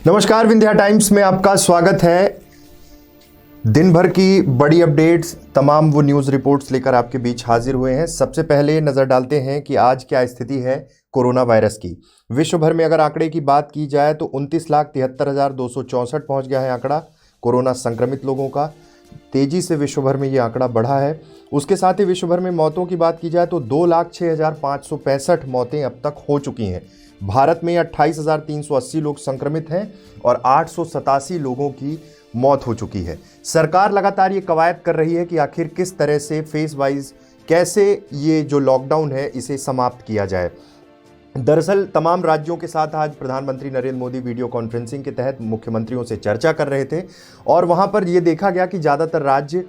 नमस्कार, विंध्या टाइम्स में आपका स्वागत है। दिन भर की बड़ी अपडेट्स, तमाम वो न्यूज़ रिपोर्ट्स लेकर आपके बीच हाजिर हुए हैं। सबसे पहले नज़र डालते हैं कि आज क्या स्थिति है कोरोना वायरस की। विश्व भर में अगर आंकड़े की बात की जाए तो 29,73,264 पहुंच गया है आंकड़ा कोरोना संक्रमित लोगों का। तेजी से विश्व भर में ये आंकड़ा बढ़ा है। उसके साथ ही विश्व भर में मौतों की बात की जाए तो 2,06,565 मौतें अब तक हो चुकी हैं। भारत में 28,380 लोग संक्रमित हैं और 887 लोगों की मौत हो चुकी है। सरकार लगातार ये कवायद कर रही है कि आखिर किस तरह से फेज वाइज कैसे ये जो लॉकडाउन है इसे समाप्त किया जाए। दरअसल तमाम राज्यों के साथ आज प्रधानमंत्री नरेंद्र मोदी वीडियो कॉन्फ्रेंसिंग के तहत मुख्यमंत्रियों से चर्चा कर रहे थे और वहां पर यह देखा गया कि ज़्यादातर राज्य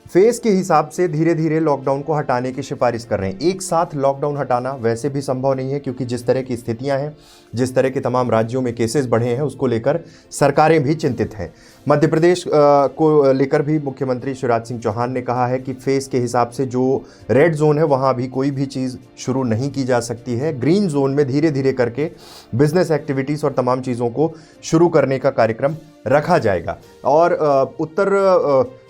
फेज के हिसाब से धीरे धीरे लॉकडाउन को हटाने की सिफारिश कर रहे हैं। एक साथ लॉकडाउन हटाना वैसे भी संभव नहीं है क्योंकि जिस तरह की स्थितियां हैं, जिस तरह के तमाम राज्यों में केसेस बढ़े हैं, उसको लेकर सरकारें भी चिंतित हैं। मध्य प्रदेश को लेकर भी मुख्यमंत्री शिवराज सिंह चौहान ने कहा है कि फेज के हिसाब से जो रेड जोन है वहाँ भी कोई भी चीज़ शुरू नहीं की जा सकती है। ग्रीन जोन में धीरे धीरे करके बिजनेस एक्टिविटीज़ और तमाम चीज़ों को शुरू करने का कार्यक्रम रखा जाएगा। और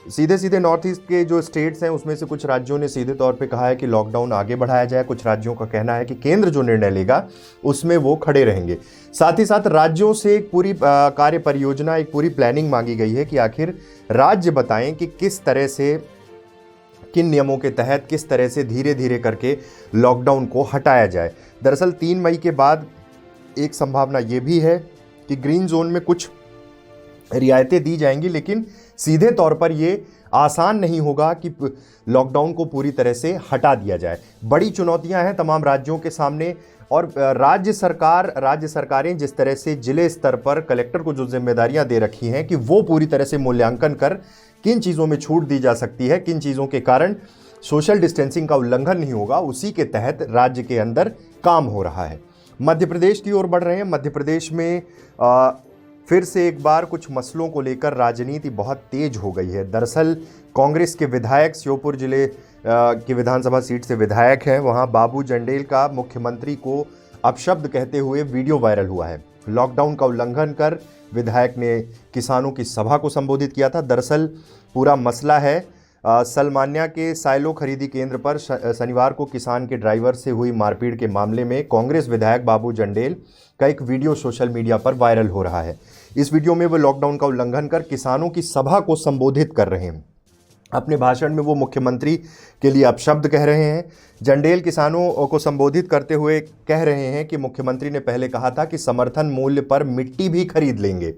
सीधे सीधे नॉर्थ ईस्ट के जो स्टेट्स हैं उसमें से कुछ राज्यों ने सीधे तौर पे कहा है कि लॉकडाउन आगे बढ़ाया जाए। कुछ राज्यों का कहना है कि केंद्र जो निर्णय लेगा उसमें वो खड़े रहेंगे। साथ ही साथ राज्यों से एक पूरी कार्य परियोजना, एक पूरी प्लानिंग मांगी गई है कि आखिर राज्य बताएं कि किस तरह से, किन नियमों के तहत किस तरह से धीरे धीरे करके लॉकडाउन को हटाया जाए। दरअसल 3 मई के बाद एक संभावना ये भी है कि ग्रीन जोन में कुछ रियायतें दी जाएंगी, लेकिन सीधे तौर पर ये आसान नहीं होगा कि लॉकडाउन को पूरी तरह से हटा दिया जाए। बड़ी चुनौतियां हैं तमाम राज्यों के सामने और राज्य सरकारें जिस तरह से जिले स्तर पर कलेक्टर को जो जिम्मेदारियां दे रखी हैं कि वो पूरी तरह से मूल्यांकन कर किन चीज़ों में छूट दी जा सकती है, किन चीज़ों के कारण सोशल डिस्टेंसिंग का उल्लंघन नहीं होगा, उसी के तहत राज्य के अंदर काम हो रहा है। मध्य प्रदेश की ओर बढ़ रहे हैं। मध्य प्रदेश में फिर से एक बार कुछ मसलों को लेकर राजनीति बहुत तेज हो गई है। दरअसल कांग्रेस के विधायक, श्योपुर जिले की विधानसभा सीट से विधायक हैं, वहां बाबू जंडेल का मुख्यमंत्री को अपशब्द कहते हुए वीडियो वायरल हुआ है। लॉकडाउन का उल्लंघन कर विधायक ने किसानों की सभा को संबोधित किया था। दरअसल पूरा मसला है सलमान्या के साइलो खरीदी केंद्र पर शनिवार को किसान के ड्राइवर से हुई मारपीट के मामले में कांग्रेस विधायक बाबू जंडेल का एक वीडियो सोशल मीडिया पर वायरल हो रहा है। इस वीडियो में वो लॉकडाउन का उल्लंघन कर किसानों की सभा को संबोधित कर रहे हैं। अपने भाषण में वो मुख्यमंत्री के लिए अपशब्द कह रहे हैं। जंडेल किसानों को संबोधित करते हुए कह रहे हैं कि मुख्यमंत्री ने पहले कहा था कि समर्थन मूल्य पर मिट्टी भी खरीद लेंगे।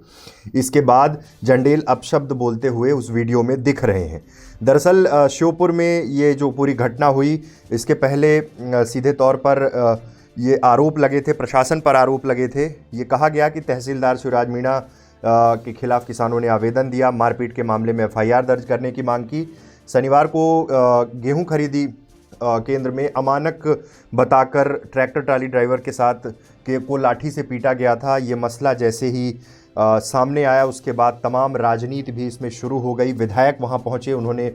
इसके बाद जंडेल अपशब्द बोलते हुए उस वीडियो में दिख रहे हैं। दरअसल श्योपुर में ये जो पूरी घटना हुई, इसके पहले सीधे तौर पर ये आरोप लगे थे, प्रशासन पर आरोप लगे थे। ये कहा गया कि तहसीलदार शिवराज मीणा के खिलाफ किसानों ने आवेदन दिया, मारपीट के मामले में FIR दर्ज करने की मांग की। शनिवार को गेहूं खरीदी केंद्र में अमानक बताकर ट्रैक्टर ट्राली ड्राइवर के साथ को लाठी से पीटा गया था। ये मसला जैसे ही सामने आया उसके बाद तमाम राजनीति भी इसमें शुरू हो गई। विधायक वहां पहुंचे, उन्होंने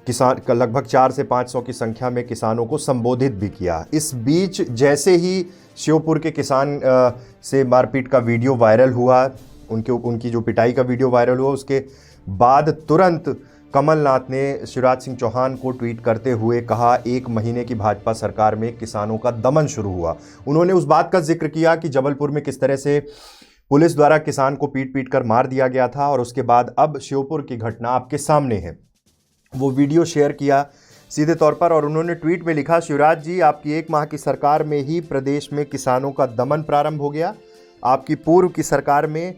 किसान का लगभग 400 से 500 की संख्या में किसानों को संबोधित भी किया। इस बीच जैसे ही श्योपुर के किसान से मारपीट का वीडियो वायरल हुआ, उनकी जो पिटाई का वीडियो वायरल हुआ, उसके बाद तुरंत कमलनाथ ने शिवराज सिंह चौहान को ट्वीट करते हुए कहा, 1 महीने की भाजपा सरकार में किसानों का दमन शुरू हुआ। उन्होंने उस बात का जिक्र किया कि जबलपुर में किस तरह से पुलिस द्वारा किसान को पीट पीट कर मार दिया गया था और उसके बाद अब श्योपुर की घटना आपके सामने है। वो वीडियो शेयर किया सीधे तौर पर और उन्होंने ट्वीट में लिखा, शिवराज जी, आपकी 1 माह की सरकार में ही प्रदेश में किसानों का दमन प्रारंभ हो गया। आपकी पूर्व की सरकार में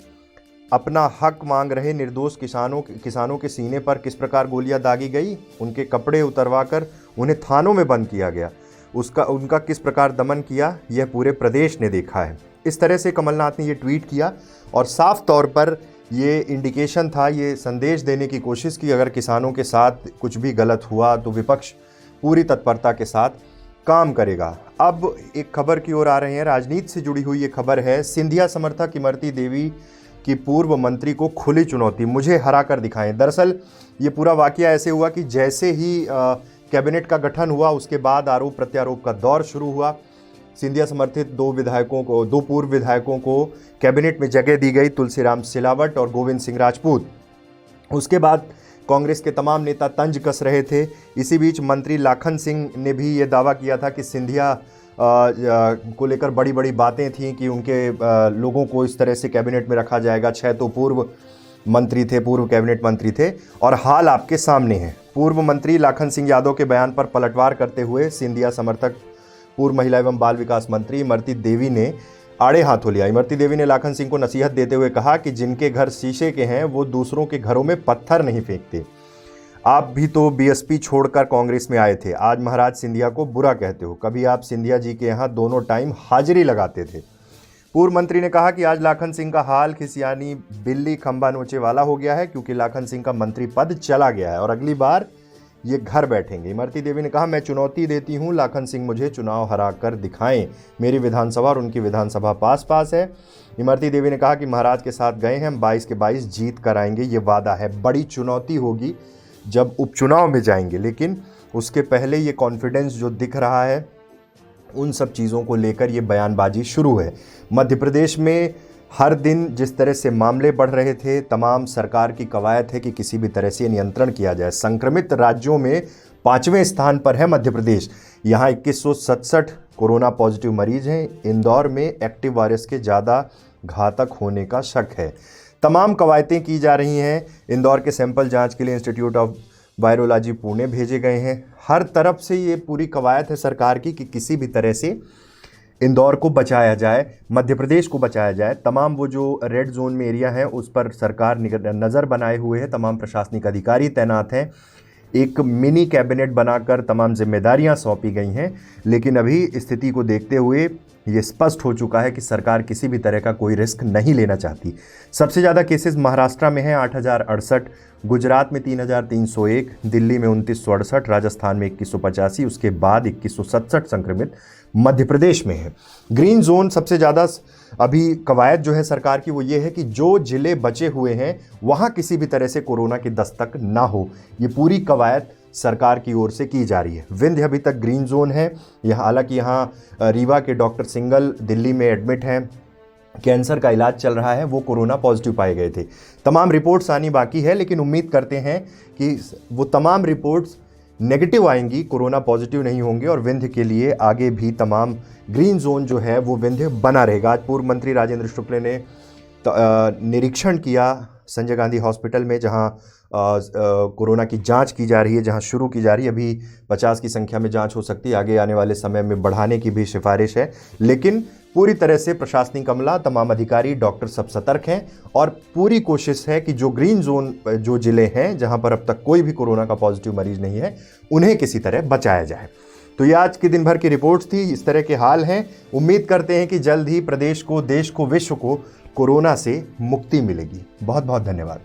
अपना हक मांग रहे निर्दोष किसानों के सीने पर किस प्रकार गोलियां दागी गई, उनके कपड़े उतरवाकर उन्हें थानों में बंद किया गया, उनका किस प्रकार दमन किया, यह पूरे प्रदेश ने देखा है। इस तरह से कमलनाथ ने ये ट्वीट किया और साफ तौर पर ये इंडिकेशन था, ये संदेश देने की कोशिश की अगर किसानों के साथ कुछ भी गलत हुआ तो विपक्ष पूरी तत्परता के साथ काम करेगा। अब एक खबर की ओर आ रहे हैं, राजनीति से जुड़ी हुई ये खबर है। सिंधिया समर्थक इमरती देवी की पूर्व मंत्री को खुली चुनौती, मुझे हरा कर दिखाएं। दरअसल ये पूरा वाकया ऐसे हुआ कि जैसे ही कैबिनेट का गठन हुआ उसके बाद आरोप प्रत्यारोप का दौर शुरू हुआ। सिंधिया समर्थित दो पूर्व विधायकों को कैबिनेट में जगह दी गई, तुलसीराम सिलावट और गोविंद सिंह राजपूत। उसके बाद कांग्रेस के तमाम नेता तंज कस रहे थे। इसी बीच मंत्री लाखन सिंह ने भी ये दावा किया था कि सिंधिया को लेकर बड़ी बड़ी बातें थीं कि उनके लोगों को इस तरह से कैबिनेट में रखा जाएगा। 6 तो पूर्व कैबिनेट मंत्री थे और हाल आपके सामने है। पूर्व मंत्री लाखन सिंह यादव के बयान पर पलटवार करते हुए सिंधिया समर्थक पूर्व महिला एवं बाल विकास मंत्री इमरती देवी ने आड़े हाथों लिया। इमरती देवी ने लाखन सिंह को नसीहत देते हुए कहा कि जिनके घर शीशे के हैं वो दूसरों के घरों में पत्थर नहीं फेंकते। आप भी तो बीएसपी छोड़कर कांग्रेस में आए थे, आज महाराज सिंधिया को बुरा कहते हो। कभी आप सिंधिया जी के यहाँ दोनों टाइम हाजिरी लगाते थे। पूर्व मंत्री ने कहा कि आज लाखन सिंह का हाल खिसियानी बिल्ली खंबा नोचे वाला हो गया है, क्योंकि लाखन सिंह का मंत्री पद चला गया है और अगली बार ये घर बैठेंगे। इमरती देवी ने कहा, मैं चुनौती देती हूँ, लाखन सिंह मुझे चुनाव हरा कर दिखाएं। मेरी विधानसभा और उनकी विधानसभा पास पास है। इमरती देवी ने कहा कि महाराज के साथ गए हैं, हम 22 के 22 जीत कर आएंगे, ये वादा है। बड़ी चुनौती होगी जब उपचुनाव में जाएंगे, लेकिन उसके पहले ये कॉन्फिडेंस जो दिख रहा है, उन सब चीज़ों को लेकर ये बयानबाजी शुरू है। मध्य प्रदेश में हर दिन जिस तरह से मामले बढ़ रहे थे, तमाम सरकार की कवायद है कि किसी भी तरह से नियंत्रण किया जाए। संक्रमित राज्यों में 5वें स्थान पर है मध्य प्रदेश। यहाँ 2167 कोरोना पॉजिटिव मरीज हैं। इंदौर में एक्टिव वायरस के ज़्यादा घातक होने का शक है। तमाम कवायदें की जा रही हैं। इंदौर के सैंपल जांच के लिए इंस्टीट्यूट ऑफ वायरोलॉजी पुणे भेजे गए हैं। हर तरफ से ये पूरी कवायद है सरकार की कि किसी भी तरह से इंदौर को बचाया जाए, मध्य प्रदेश को बचाया जाए। तमाम वो जो रेड जोन में एरिया है उस पर सरकार नज़र बनाए हुए है। तमाम प्रशासनिक अधिकारी तैनात हैं। एक मिनी कैबिनेट बनाकर तमाम जिम्मेदारियां सौंपी गई हैं, लेकिन अभी स्थिति को देखते हुए ये स्पष्ट हो चुका है कि सरकार किसी भी तरह का कोई रिस्क नहीं लेना चाहती। सबसे ज़्यादा केसेस महाराष्ट्र में हैं 8068, गुजरात में 3301, दिल्ली में 2968, राजस्थान में 2185, उसके बाद 2167 संक्रमित मध्य प्रदेश में है। ग्रीन जोन सबसे ज़्यादा अभी कवायद जो है सरकार की वो ये है कि जो जिले बचे हुए हैं वहाँ किसी भी तरह से कोरोना की दस्तक ना हो। ये पूरी कवायद सरकार की ओर से की जा रही है। विंध्य अभी तक ग्रीन जोन है। यहाँ हालांकि यहाँ रीवा के डॉक्टर सिंगल दिल्ली में एडमिट हैं, कैंसर का इलाज चल रहा है, वो कोरोना पॉजिटिव पाए गए थे। तमाम रिपोर्ट्स आनी बाकी है, लेकिन उम्मीद करते हैं कि वो तमाम रिपोर्ट्स नेगेटिव आएंगी, कोरोना पॉजिटिव नहीं होंगे और विंध्य के लिए आगे भी तमाम ग्रीन जोन जो है वो विंध्य बना रहेगा। आज पूर्व मंत्री राजेंद्र शुक्ल ने निरीक्षण किया संजय गांधी हॉस्पिटल में, जहां कोरोना की जांच की जा रही है, जहां शुरू की जा रही है। अभी 50 की संख्या में जांच हो सकती है, आगे आने वाले समय में बढ़ाने की भी सिफारिश है। लेकिन पूरी तरह से प्रशासनिक अमला, तमाम अधिकारी, डॉक्टर सब सतर्क हैं और पूरी कोशिश है कि जो ग्रीन जोन जो जिले हैं जहां पर अब तक कोई भी कोरोना का पॉजिटिव मरीज नहीं है, उन्हें किसी तरह बचाया जाए। तो ये आज के दिन भर की रिपोर्ट्स थी। इस तरह के हाल हैं। उम्मीद करते हैं कि जल्द ही प्रदेश को, देश को, विश्व को कोरोना से मुक्ति मिलेगी। बहुत बहुत धन्यवाद।